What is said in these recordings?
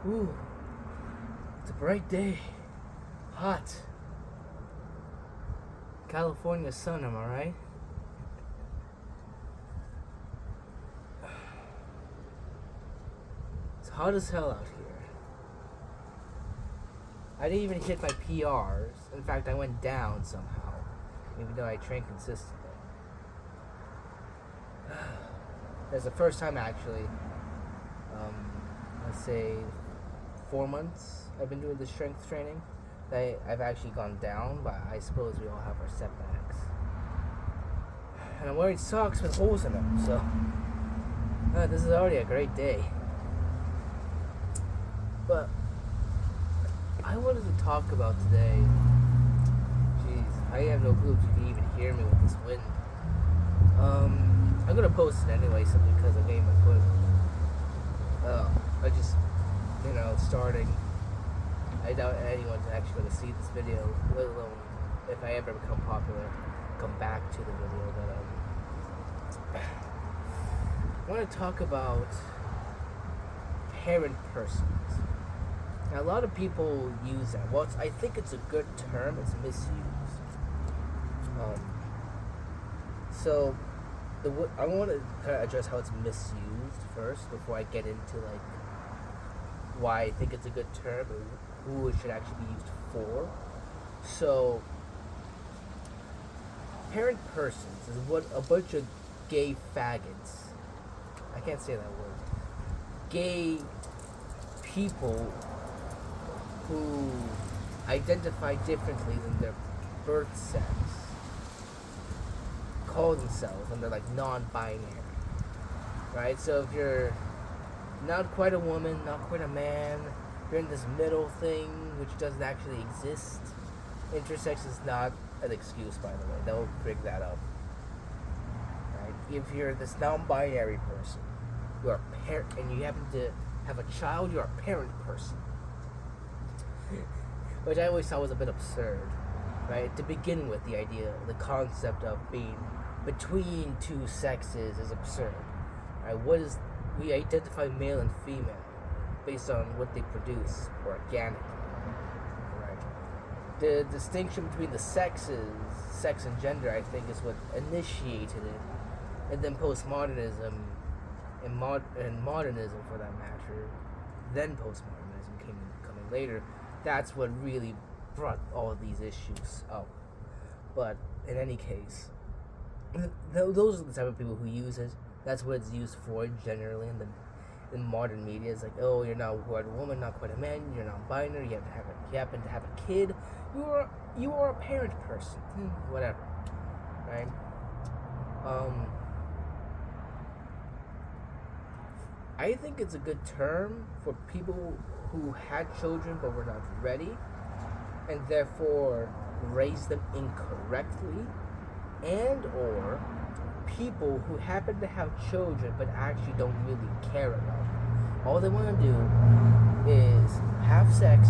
Ooh, it's a bright day. Hot. California sun, am I right? It's hot as hell out here. I didn't even hit my PRs. In fact, I went down somehow, even though I trained consistently. It's the first time actually, let's say 4 months I've been doing the strength training that I've actually gone down, but I suppose we all have our setbacks. And I'm wearing socks with holes in them, so this is already a great day. But I wanted to talk about today. Jeez, I have no clue if you can even hear me with this wind. I'm gonna post it anyway, simply because I'm getting my foot. I just, starting. I doubt anyone's actually gonna see this video, let alone if I ever become popular, come back to the video. But I want to talk about parent persons. Now, a lot of people use that. Well, I think it's a good term. It's misused. So I want to kind of address how it's misused first before I get into why I think it's a good term and who it should actually be used for. So, parent persons is what a bunch of gay faggots. I can't say that word. Gay people who identify differently than their birth sex call themselves, and they're non-binary, right? So if you're not quite a woman, not quite a man, you're in this middle thing which doesn't actually exist. Intersex is not an excuse, by the way. They'll bring that up, right? If you're this non-binary person, you're a parent, and you happen to have a child, you're a parent person. Which I always thought was a bit absurd, right? To begin with, the concept of being between two sexes is absurd, right? We identify male and female based on what they produce organically, right? The distinction between the sexes, sex and gender, I think, is what initiated it, and then postmodernism and modernism, for that matter, then postmodernism coming later. That's what really brought all of these issues up. But in any case, those are the type of people who use it. That's what it's used for generally in modern media. It's oh, you're not quite a woman, not quite a man, you're non-binary, you happen to have a kid, you are a parent person, whatever, right? I think it's a good term for people who had children but were not ready, and therefore raised them incorrectly, and or people who happen to have children but actually don't really care about them. All they want to do is have sex,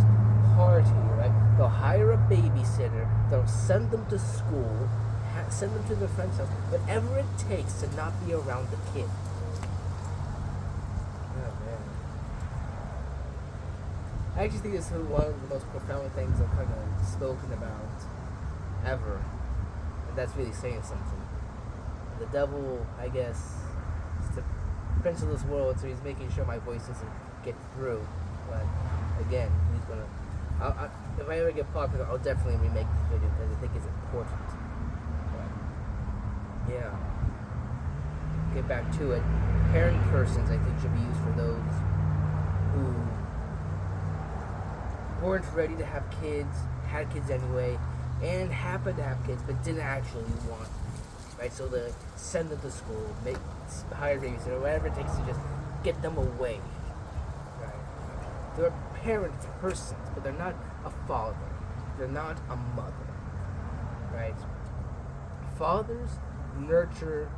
party, right? They'll hire a babysitter, they'll send them to school, send them to their friend's house, whatever it takes to not be around the kid. I actually think this is one of the most profound things I've kind of spoken about ever. And that's really saying something. The devil, I guess, is the prince of this world, so he's making sure my voice doesn't get through. But again, he's gonna. If I ever get popular, I'll definitely remake this video because I think it's important. But yeah. Get back to it. Parent persons, I think, should be used for those who weren't ready to have kids, had kids anyway, and happened to have kids but didn't actually want, right? So they send them to school, hire a babysitter, whatever it takes to just get them away, right? They're a parent persons, but they're not a father. They're not a mother, right? Fathers nurture.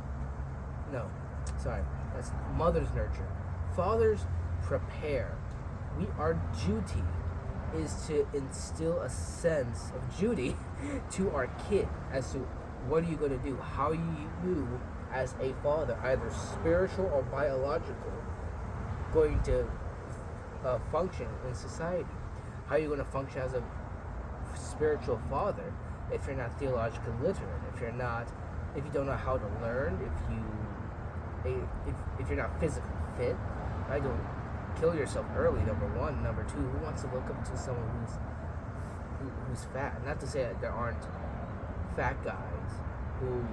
No, sorry, that's mothers nurture. Fathers prepare. Our duty is to instill a sense of duty to our kid as to what are you going to do, how are you as a father, either spiritual or biological, going to function in society? How are you going to function as a spiritual father if you're not theologically literate? If you don't know how to learn, if you're not physically fit, right? Don't kill yourself early. Number one. Number two, who wants to look up to someone who's fat? Not to say that there aren't fat guys who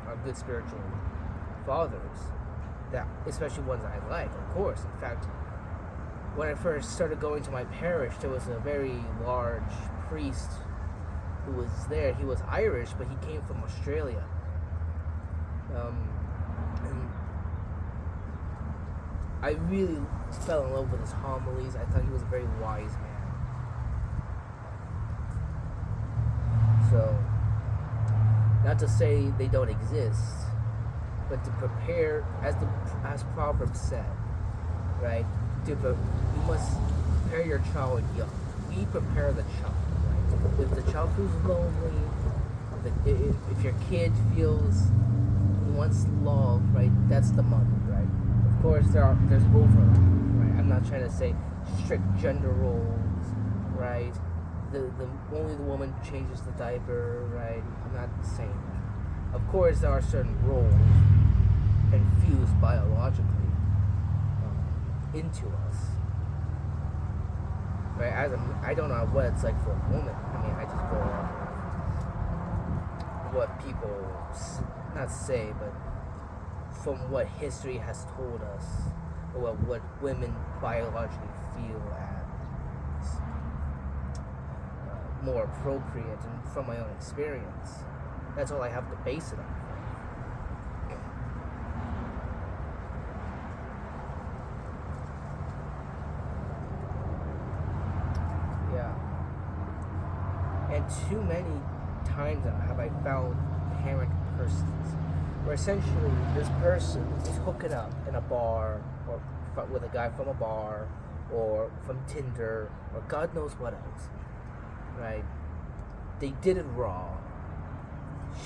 are good spiritual fathers, that especially ones I like, of course. In fact, when I first started going to my parish, there was a very large priest who was there. He was Irish, but he came from Australia. And I really fell in love with his homilies. I thought he was a very wise man. So, not to say they don't exist, but to prepare, as Proverbs said, right? You must prepare your child young. We prepare the child, right? If the child feels lonely, if your kid feels he wants love, right? That's the mother, right? Of course, there's overlap, right? I'm not trying to say strict gender roles, right? The only the woman changes the diaper, right? I'm not saying that. Of course, there are certain roles infused biologically into us, right? I don't know what it's like for a woman. I mean, I just go off of what people not say, but from what history has told us, or what women biologically feel as more appropriate, and from my own experience, that's all I have to base it on. And too many times now have I found parent persons where essentially this person is hooking up in a bar, or with a guy from a bar, or from Tinder, or God knows what else, right? They did it wrong.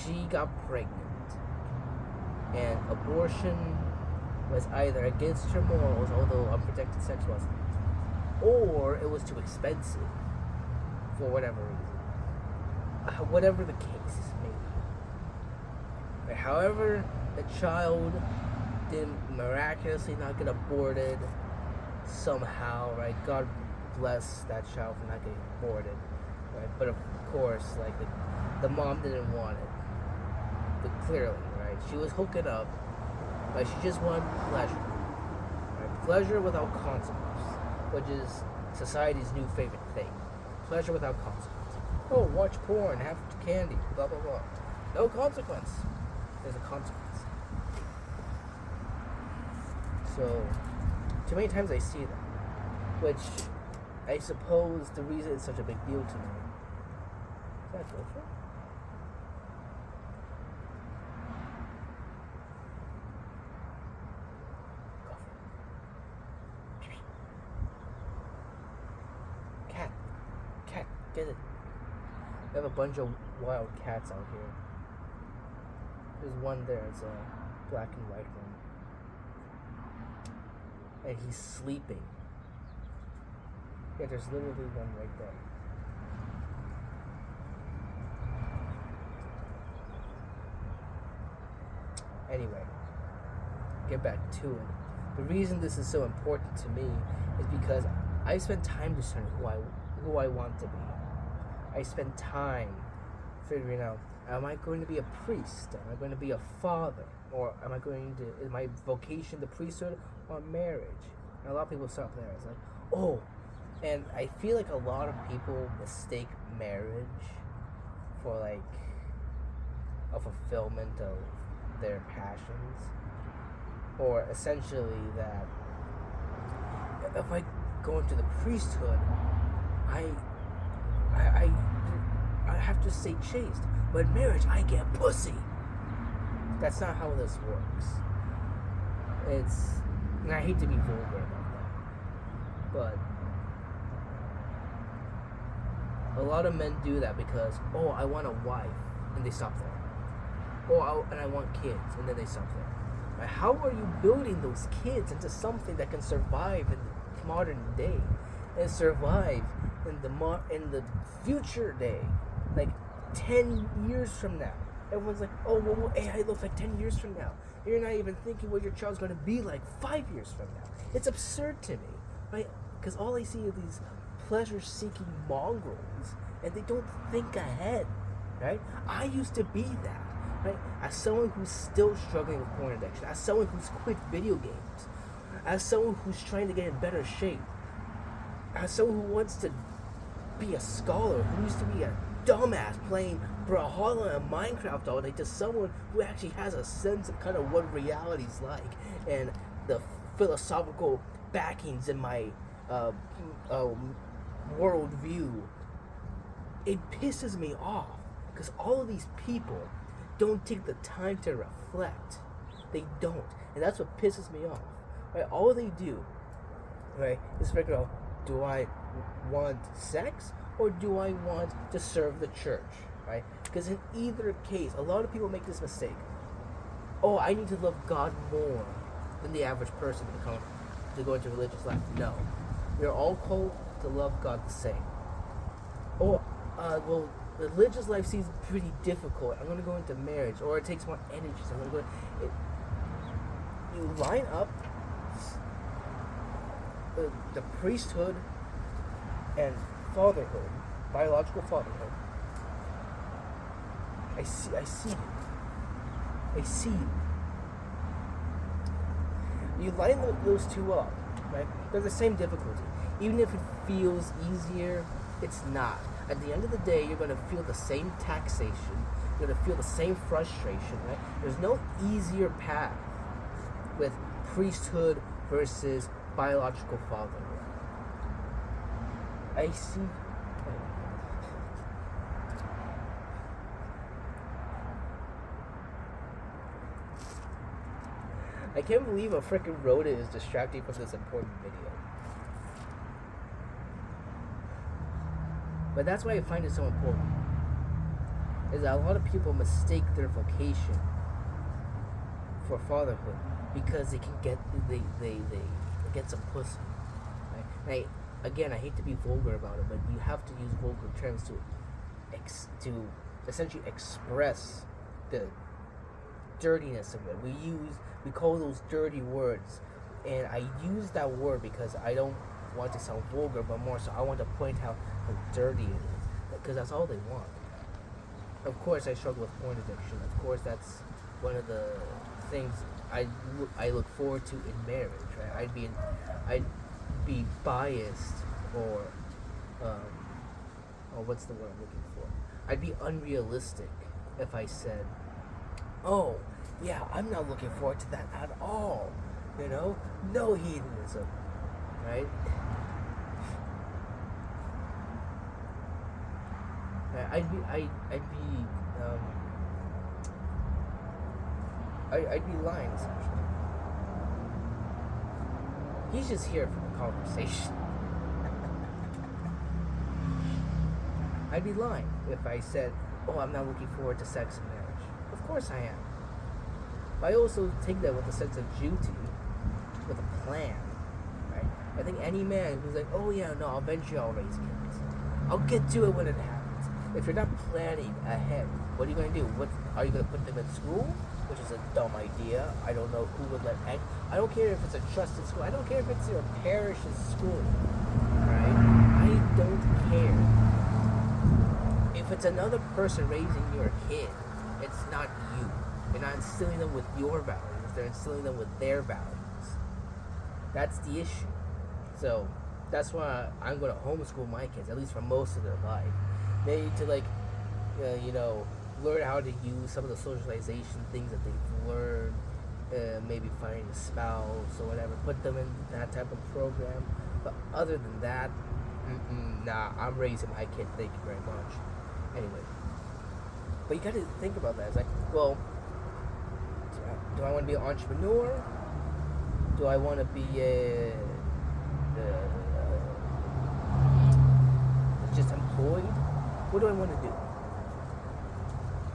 She got pregnant, and abortion was either against her morals, although unprotected sex wasn't, or it was too expensive for whatever reason. Whatever the case may be. However, the child did miraculously not get aborted somehow, right? God bless that child for not getting aborted, right? But of course, like the mom didn't want it. But clearly, right? She was hooking up, but she just wanted pleasure, right? Pleasure without consequence, which is society's new favorite thing. Pleasure without consequence. Oh, watch porn, have candy, blah, blah, blah. No consequence. There's a consequence. So, too many times I see that. Which, I suppose the reason it's such a big deal to me. Is that gopher? Cat. Cat, get it. We have a bunch of wild cats out here. There's one there, it's a black and white one. And he's sleeping. Yeah, there's literally one right there. Anyway, get back to it. The reason this is so important to me is because I spend time discerning who I want to be. I spend time figuring out, am I going to be a priest? Am I going to be a father? Or is my vocation the priesthood or marriage? And a lot of people stop there. It's like, oh, and I feel like a lot of people mistake marriage for like a fulfillment of their passions. Or essentially that if I go into the priesthood, I have to stay chaste. But in marriage, I get pussy. That's not how this works. And I hate to be vulgar about that, but a lot of men do that because, oh, I want a wife, and they stop there. Oh, and I want kids, and then they stop there. Right? How are you building those kids into something that can survive in the modern day and survive in the future day, like 10 years from now. Everyone's like, oh, well, AI looks like 10 years from now. You're not even thinking what your child's going to be like 5 years from now. It's absurd to me, right? Because all I see are these pleasure-seeking mongrels, and they don't think ahead, right? I used to be that, right? As someone who's still struggling with porn addiction, as someone who's quit video games, as someone who's trying to get in better shape, as someone who wants to be a scholar, who used to be a dumbass playing Brawlhalla and Minecraft all day, to someone who actually has a sense of kind of what reality's like and the philosophical backings in my worldview. It pisses me off because all of these people don't take the time to reflect. They don't, and that's what pisses me off. Right? All they do, right, is figure out: do I want sex or do I want to serve the church? Right? Because in either case, a lot of people make this mistake. Oh, I need to love God more than the average person to go into religious life. No, we're all called to love God the same. Oh, well, religious life seems pretty difficult. I'm going to go into marriage, or it takes more energy. So I'm going to go. You line up the priesthood and fatherhood, biological fatherhood. I see you. You line those two up, right? They're the same difficulty. Even if it feels easier, it's not. At the end of the day, you're going to feel the same taxation. You're going to feel the same frustration, right? There's no easier path with priesthood versus biological fatherhood. I see. I can't believe a freaking Rhoda is distracting from this important video. But that's why I find it so important. Is that a lot of people mistake their vocation for fatherhood because they can get they get some pussy. Right? Again, I hate to be vulgar about it, but you have to use vulgar terms to essentially express the dirtiness of it. We call those dirty words, and I use that word because I don't want to sound vulgar, but more so I want to point out how dirty it is, because that's all they want. Of course, I struggle with porn addiction. Of course, that's one of the things I look forward to in marriage. Right? I'd be biased, or what's the word I'm looking for? I'd be unrealistic if I said, oh, yeah, I'm not looking forward to that at all. You know, no hedonism, right? I'd be lying essentially. He's just here for the conversation. I'd be lying if I said, oh, I'm not looking forward to sex and marriage. Of course I am. But I also take that with a sense of duty, with a plan, right? I think any man who's like, oh yeah, no, eventually I'll raise kids. I'll get to it when it happens. If you're not planning ahead, what are you going to do? Are you going to put them in school? Which is a dumb idea. I don't know who would let. I don't care if it's a trusted school. I don't care if it's your parish's school, right? I don't care. If it's another person raising your kid, it's not you. You're not instilling them with your values. They're instilling them with their values. That's the issue. So that's why I'm going to homeschool my kids, at least for most of their life. They need to learn how to use some of the socialization things that they've learned, maybe finding a spouse or whatever, put them in that type of program. But other than that, nah, I'm raising my kid, thank you very much. Anyway, but you gotta think about that. It's like, well, do I want to be an entrepreneur? Do I want to be just employed? What do I want to do?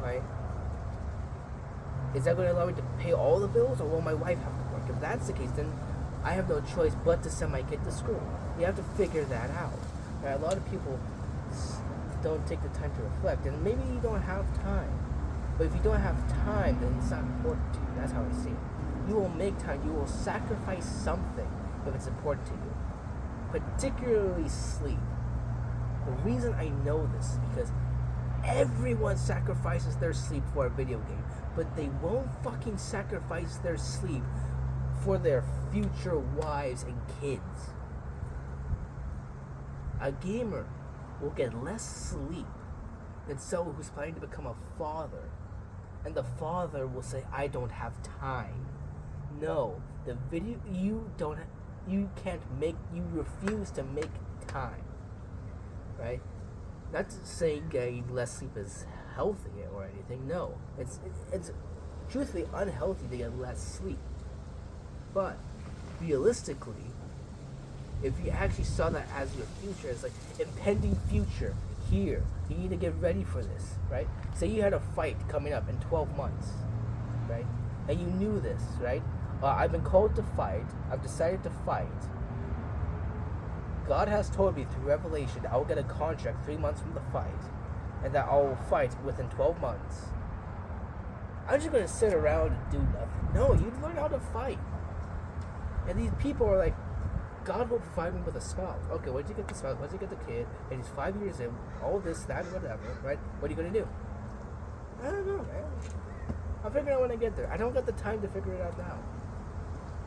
Right? Is that going to allow me to pay all the bills, or will my wife have to work? If that's the case, then I have no choice but to send my kid to school. You have to figure that out. Right? A lot of people don't take the time to reflect, and maybe you don't have time. But if you don't have time, then it's not important to you. That's how I see it. You will make time. You will sacrifice something if it's important to you. Particularly sleep. The reason I know this is because everyone sacrifices their sleep for a video game, but they won't fucking sacrifice their sleep for their future wives and kids. A gamer will get less sleep than someone who's planning to become a father. And the father will say, I don't have time. No, you refuse to make time. Right? Not to say getting less sleep is healthy or anything. No, it's truthfully unhealthy to get less sleep. But realistically, if you actually saw that as your future, as like impending future here, you need to get ready for this, right? Say you had a fight coming up in 12 months, right? And you knew this, right? I've been called to fight. I've decided to fight. God has told me through revelation I will get a contract 3 months from the fight, and that I will fight within 12 months. I'm just going to sit around and do nothing. No, you learn how to fight. And these people are like, God will provide me with a spouse. Okay, where'd you get the spouse? Where'd you get the kid? And he's 5 years in, all this, that, whatever, right? What are you going to do? I don't know, man. I'll figure it out when I get there. I don't got the time to figure it out now.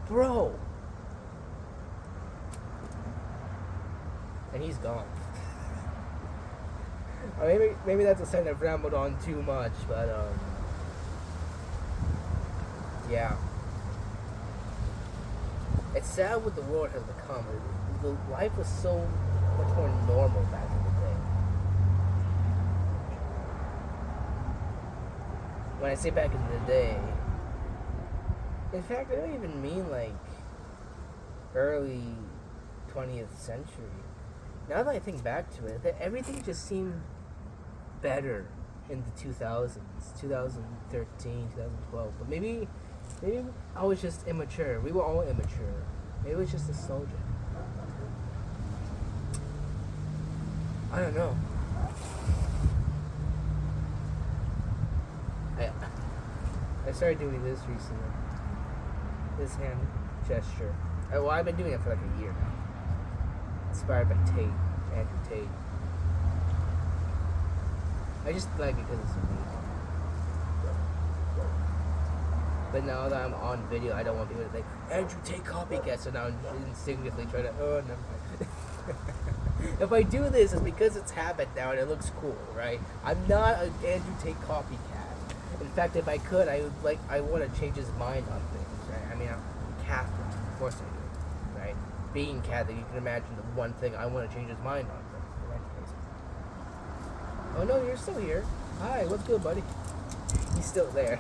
Bro. And he's gone. Or maybe that's a sign I've rambled on too much, but yeah. It's sad what the world has become. The life was so much more normal back in the day. When I say back in the day, in fact, I don't even mean like early 20th century. Now that I think back to it, that everything just seemed better in the 2000s, 2013, 2012. But maybe I was just immature. We were all immature. Maybe it was just nostalgia. I don't know. I started doing this recently. This hand gesture. Well, I've been doing it for like a year now. Inspired by Andrew Tate. I just like it because it's unique. But now that I'm on video, I don't want people to think, Andrew Tate copycat, so now I'm instinctively trying to, oh, never mind. If I do this, it's because it's habit now and it looks cool, right? I'm not an Andrew Tate copycat. In fact, if I could, I want to change his mind on things, right? I mean, I'm Catholic, of course I do, right? Being Catholic, you can imagine the one thing I want to change his mind on. Oh no, you're still here. Hi, what's good, buddy? He's still there.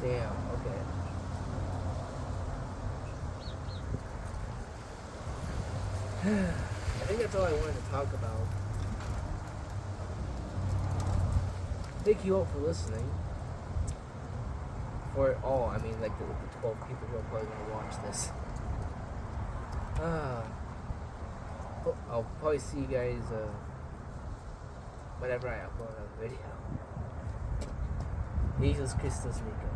Damn, okay. I think that's all I wanted to talk about. Thank you all for listening. For all, I mean, like the 12 people who are probably going to watch this. I'll probably see you guys whenever I upload a video. Jesus Christus Nico.